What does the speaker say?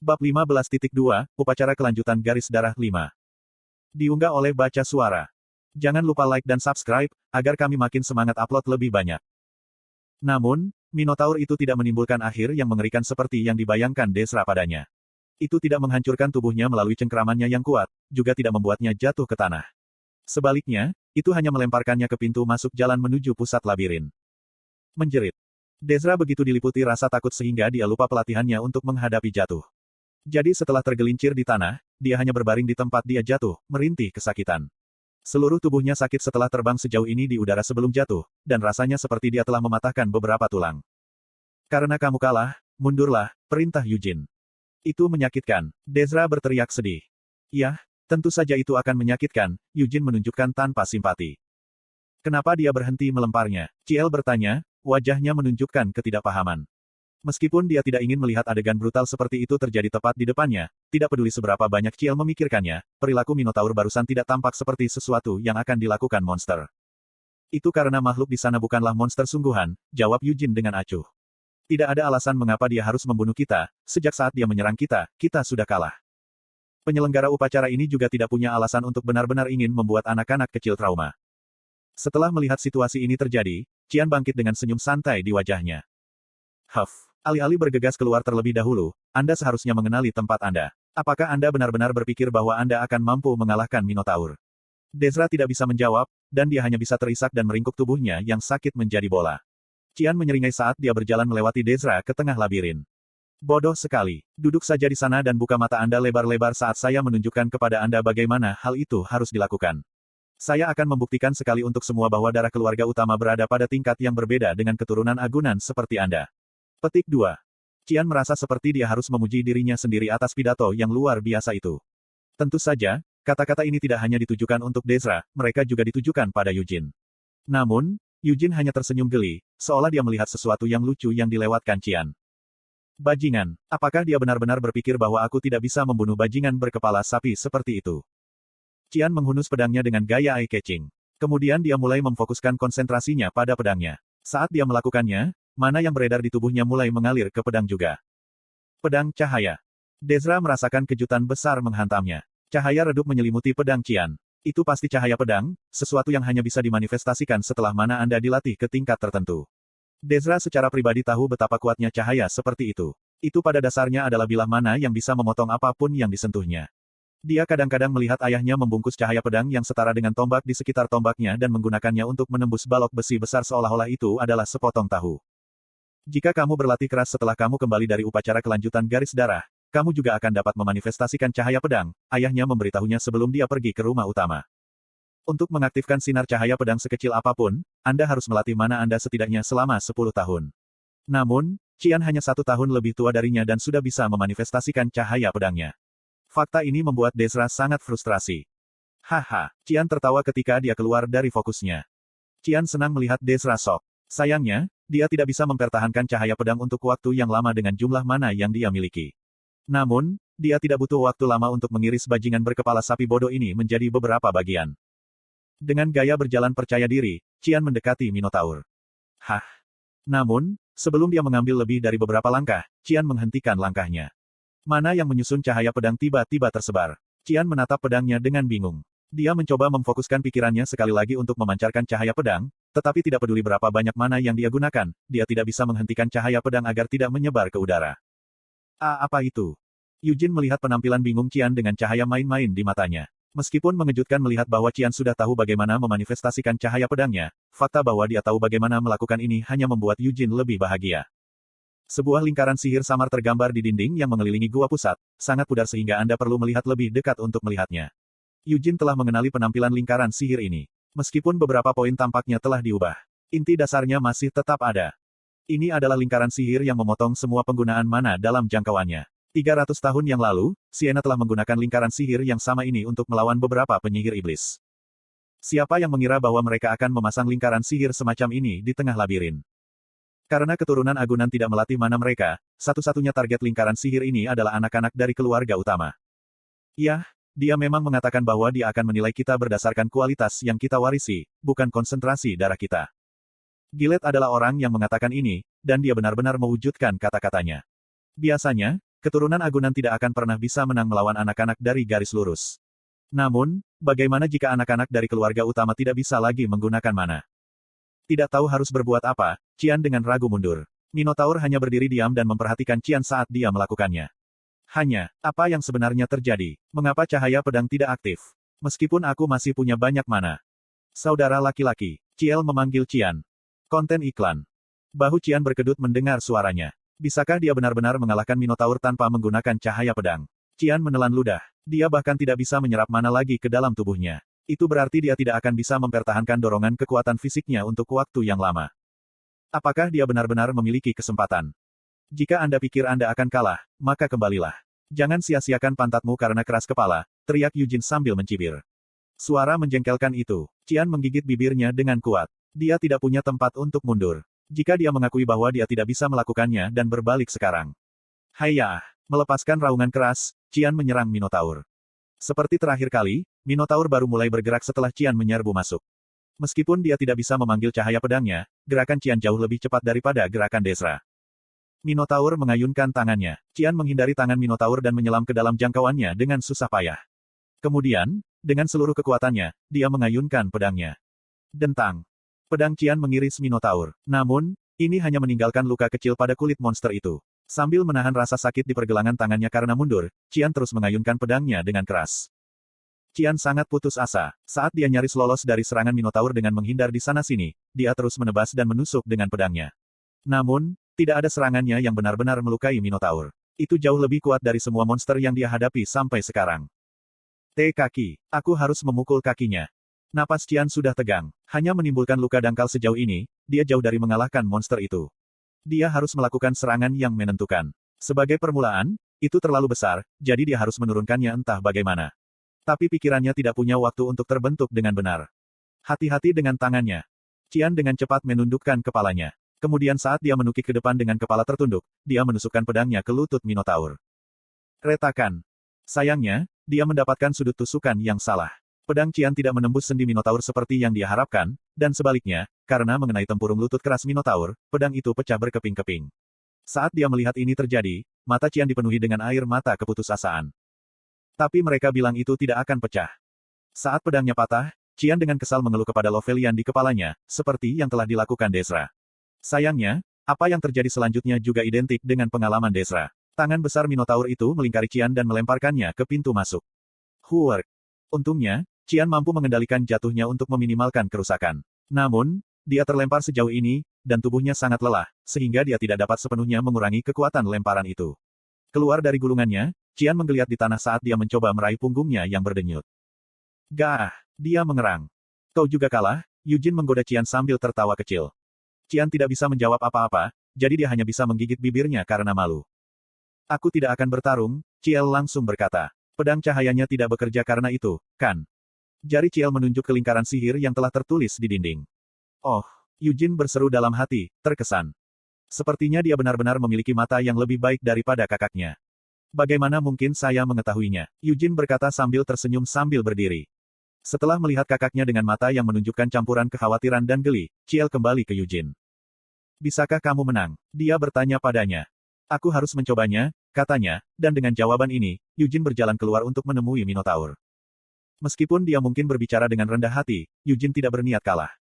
Bab 15.2, Upacara Kelanjutan Garis Darah 5. Diunggah oleh Baca Suara. Jangan lupa like dan subscribe, agar kami makin semangat upload lebih banyak. Namun, Minotaur itu tidak menimbulkan akhir yang mengerikan seperti yang dibayangkan Desra padanya. Itu tidak menghancurkan tubuhnya melalui cengkeramannya yang kuat, juga tidak membuatnya jatuh ke tanah. Sebaliknya, itu hanya melemparkannya ke pintu masuk jalan menuju pusat labirin. Menjerit. Desra begitu diliputi rasa takut sehingga dia lupa pelatihannya untuk menghadapi jatuh. Jadi setelah tergelincir di tanah, dia hanya berbaring di tempat dia jatuh, merintih kesakitan. Seluruh tubuhnya sakit setelah terbang sejauh ini di udara sebelum jatuh, dan rasanya seperti dia telah mematahkan beberapa tulang. Karena kamu kalah, mundurlah, perintah Yujin. Itu menyakitkan. Desra berteriak sedih. Yah, tentu saja itu akan menyakitkan, Yujin menunjukkan tanpa simpati. Kenapa dia berhenti melemparnya? Ciel bertanya, wajahnya menunjukkan ketidakpahaman. Meskipun dia tidak ingin melihat adegan brutal seperti itu terjadi tepat di depannya, tidak peduli seberapa banyak Ciel memikirkannya, perilaku Minotaur barusan tidak tampak seperti sesuatu yang akan dilakukan monster. Itu karena makhluk di sana bukanlah monster sungguhan, jawab Yujin dengan acuh. Tidak ada alasan mengapa dia harus membunuh kita, sejak saat dia menyerang kita, kita sudah kalah. Penyelenggara upacara ini juga tidak punya alasan untuk benar-benar ingin membuat anak-anak kecil trauma. Setelah melihat situasi ini terjadi, Cian bangkit dengan senyum santai di wajahnya. Huff. Alih-alih bergegas keluar terlebih dahulu, Anda seharusnya mengenali tempat Anda. Apakah Anda benar-benar berpikir bahwa Anda akan mampu mengalahkan Minotaur? Desra tidak bisa menjawab, dan dia hanya bisa terisak dan meringkuk tubuhnya yang sakit menjadi bola. Cian menyeringai saat dia berjalan melewati Desra ke tengah labirin. Bodoh sekali. Duduk saja di sana dan buka mata Anda lebar-lebar saat saya menunjukkan kepada Anda bagaimana hal itu harus dilakukan. Saya akan membuktikan sekali untuk semua bahwa darah keluarga utama berada pada tingkat yang berbeda dengan keturunan agunan seperti Anda. Petik 2. Cian merasa seperti dia harus memuji dirinya sendiri atas pidato yang luar biasa itu. Tentu saja, kata-kata ini tidak hanya ditujukan untuk Desra, mereka juga ditujukan pada Yujin. Namun, Yujin hanya tersenyum geli, seolah dia melihat sesuatu yang lucu yang dilewatkan Cian. Bajingan, apakah dia benar-benar berpikir bahwa aku tidak bisa membunuh bajingan berkepala sapi seperti itu? Cian menghunus pedangnya dengan gaya eye-catching. Kemudian dia mulai memfokuskan konsentrasinya pada pedangnya. Saat dia melakukannya, mana yang beredar di tubuhnya mulai mengalir ke pedang juga. Pedang cahaya. Desra merasakan kejutan besar menghantamnya. Cahaya redup menyelimuti pedang Cian. Itu pasti cahaya pedang, sesuatu yang hanya bisa dimanifestasikan setelah mana Anda dilatih ke tingkat tertentu. Desra secara pribadi tahu betapa kuatnya cahaya seperti itu. Itu pada dasarnya adalah bilah mana yang bisa memotong apapun yang disentuhnya. Dia kadang-kadang melihat ayahnya membungkus cahaya pedang yang setara dengan tombak di sekitar tombaknya dan menggunakannya untuk menembus balok besi besar seolah-olah itu adalah sepotong tahu. Jika kamu berlatih keras setelah kamu kembali dari upacara kelanjutan garis darah, kamu juga akan dapat memanifestasikan cahaya pedang, ayahnya memberitahunya sebelum dia pergi ke rumah utama. Untuk mengaktifkan sinar cahaya pedang sekecil apapun, Anda harus melatih mana Anda setidaknya selama 10 tahun. Namun, Cian hanya 1 tahun lebih tua darinya dan sudah bisa memanifestasikan cahaya pedangnya. Fakta ini membuat Desra sangat frustrasi. Haha, Cian tertawa ketika dia keluar dari fokusnya. Cian senang melihat Desra shock. Sayangnya, dia tidak bisa mempertahankan cahaya pedang untuk waktu yang lama dengan jumlah mana yang dia miliki. Namun, dia tidak butuh waktu lama untuk mengiris bajingan berkepala sapi bodoh ini menjadi beberapa bagian. Dengan gaya berjalan percaya diri, Cian mendekati Minotaur. Hah? Namun, sebelum dia mengambil lebih dari beberapa langkah, Cian menghentikan langkahnya. Mana yang menyusun cahaya pedang tiba-tiba tersebar. Cian menatap pedangnya dengan bingung. Dia mencoba memfokuskan pikirannya sekali lagi untuk memancarkan cahaya pedang, tetapi tidak peduli berapa banyak mana yang dia gunakan, dia tidak bisa menghentikan cahaya pedang agar tidak menyebar ke udara. Apa itu? Yujin melihat penampilan bingung Cian dengan cahaya main-main di matanya. Meskipun mengejutkan melihat bahwa Cian sudah tahu bagaimana memanifestasikan cahaya pedangnya, fakta bahwa dia tahu bagaimana melakukan ini hanya membuat Yujin lebih bahagia. Sebuah lingkaran sihir samar tergambar di dinding yang mengelilingi gua pusat, sangat pudar sehingga Anda perlu melihat lebih dekat untuk melihatnya. Yujin telah mengenali penampilan lingkaran sihir ini. Meskipun beberapa poin tampaknya telah diubah, inti dasarnya masih tetap ada. Ini adalah lingkaran sihir yang memotong semua penggunaan mana dalam jangkauannya. 300 tahun yang lalu, Siena telah menggunakan lingkaran sihir yang sama ini untuk melawan beberapa penyihir iblis. Siapa yang mengira bahwa mereka akan memasang lingkaran sihir semacam ini di tengah labirin? Karena keturunan agunan tidak melatih mana mereka, satu-satunya target lingkaran sihir ini adalah anak-anak dari keluarga utama. Yah, dia memang mengatakan bahwa dia akan menilai kita berdasarkan kualitas yang kita warisi, bukan konsentrasi darah kita. Gilead adalah orang yang mengatakan ini, dan dia benar-benar mewujudkan kata-katanya. Biasanya, keturunan agunan tidak akan pernah bisa menang melawan anak-anak dari garis lurus. Namun, bagaimana jika anak-anak dari keluarga utama tidak bisa lagi menggunakan mana? Tidak tahu harus berbuat apa, Qian dengan ragu mundur. Minotaur hanya berdiri diam dan memperhatikan Qian saat dia melakukannya. Hanya, apa yang sebenarnya terjadi? Mengapa cahaya pedang tidak aktif? Meskipun aku masih punya banyak mana. Saudara laki-laki, Ciel memanggil Qian. Konten iklan. Bahu Qian berkedut mendengar suaranya. Bisakah dia benar-benar mengalahkan Minotaur tanpa menggunakan cahaya pedang? Qian menelan ludah. Dia bahkan tidak bisa menyerap mana lagi ke dalam tubuhnya. Itu berarti dia tidak akan bisa mempertahankan dorongan kekuatan fisiknya untuk waktu yang lama. Apakah dia benar-benar memiliki kesempatan? Jika Anda pikir Anda akan kalah, maka kembalilah. Jangan sia-siakan pantatmu karena keras kepala, teriak Eugene sambil mencibir. Suara menjengkelkan itu. Qian menggigit bibirnya dengan kuat. Dia tidak punya tempat untuk mundur. Jika dia mengakui bahwa dia tidak bisa melakukannya dan berbalik sekarang. Hayya! Melepaskan raungan keras, Qian menyerang Minotaur. Seperti terakhir kali, Minotaur baru mulai bergerak setelah Qian menyerbu masuk. Meskipun dia tidak bisa memanggil cahaya pedangnya, gerakan Qian jauh lebih cepat daripada gerakan Desra. Minotaur mengayunkan tangannya. Qian menghindari tangan Minotaur dan menyelam ke dalam jangkauannya dengan susah payah. Kemudian, dengan seluruh kekuatannya, dia mengayunkan pedangnya. Dentang. Pedang Qian mengiris Minotaur. Namun, ini hanya meninggalkan luka kecil pada kulit monster itu. Sambil menahan rasa sakit di pergelangan tangannya karena mundur, Qian terus mengayunkan pedangnya dengan keras. Qian sangat putus asa. Saat dia nyaris lolos dari serangan Minotaur dengan menghindar di sana-sini, dia terus menebas dan menusuk dengan pedangnya. Namun, tidak ada serangannya yang benar-benar melukai Minotaur. Itu jauh lebih kuat dari semua monster yang dia hadapi sampai sekarang. Kaki. Aku harus memukul kakinya. Napas Qian sudah tegang. Hanya menimbulkan luka dangkal sejauh ini, dia jauh dari mengalahkan monster itu. Dia harus melakukan serangan yang menentukan. Sebagai permulaan, itu terlalu besar, jadi dia harus menurunkannya entah bagaimana. Tapi pikirannya tidak punya waktu untuk terbentuk dengan benar. Hati-hati dengan tangannya. Qian dengan cepat menundukkan kepalanya. Kemudian saat dia menukik ke depan dengan kepala tertunduk, dia menusukkan pedangnya ke lutut Minotaur. Retakan. Sayangnya, dia mendapatkan sudut tusukan yang salah. Pedang Qian tidak menembus sendi Minotaur seperti yang dia harapkan, dan sebaliknya, karena mengenai tempurung lutut keras Minotaur, pedang itu pecah berkeping-keping. Saat dia melihat ini terjadi, mata Qian dipenuhi dengan air mata keputusasaan. Tapi mereka bilang itu tidak akan pecah. Saat pedangnya patah, Qian dengan kesal mengeluh kepada Lovelian di kepalanya, seperti yang telah dilakukan Desra. Sayangnya, apa yang terjadi selanjutnya juga identik dengan pengalaman Desra. Tangan besar Minotaur itu melingkari Qian dan melemparkannya ke pintu masuk. Huer. Untungnya, Qian mampu mengendalikan jatuhnya untuk meminimalkan kerusakan. Namun, dia terlempar sejauh ini, dan tubuhnya sangat lelah, sehingga dia tidak dapat sepenuhnya mengurangi kekuatan lemparan itu. Keluar dari gulungannya, Qian menggeliat di tanah saat dia mencoba meraih punggungnya yang berdenyut. Gah! Dia mengerang. Kau juga kalah? Eugene menggoda Qian sambil tertawa kecil. Qian tidak bisa menjawab apa-apa, jadi dia hanya bisa menggigit bibirnya karena malu. Aku tidak akan bertarung, Ciel langsung berkata. Pedang cahayanya tidak bekerja karena itu, kan? Jari Ciel menunjuk ke lingkaran sihir yang telah tertulis di dinding. Oh, Eugene berseru dalam hati, terkesan. Sepertinya dia benar-benar memiliki mata yang lebih baik daripada kakaknya. Bagaimana mungkin saya mengetahuinya? Eugene berkata sambil tersenyum sambil berdiri. Setelah melihat kakaknya dengan mata yang menunjukkan campuran kekhawatiran dan geli, Ciel kembali ke Eugene. Bisakah kamu menang? Dia bertanya padanya. Aku harus mencobanya, katanya, dan dengan jawaban ini, Eugene berjalan keluar untuk menemui Minotaur. Meskipun dia mungkin berbicara dengan rendah hati, Eugene tidak berniat kalah.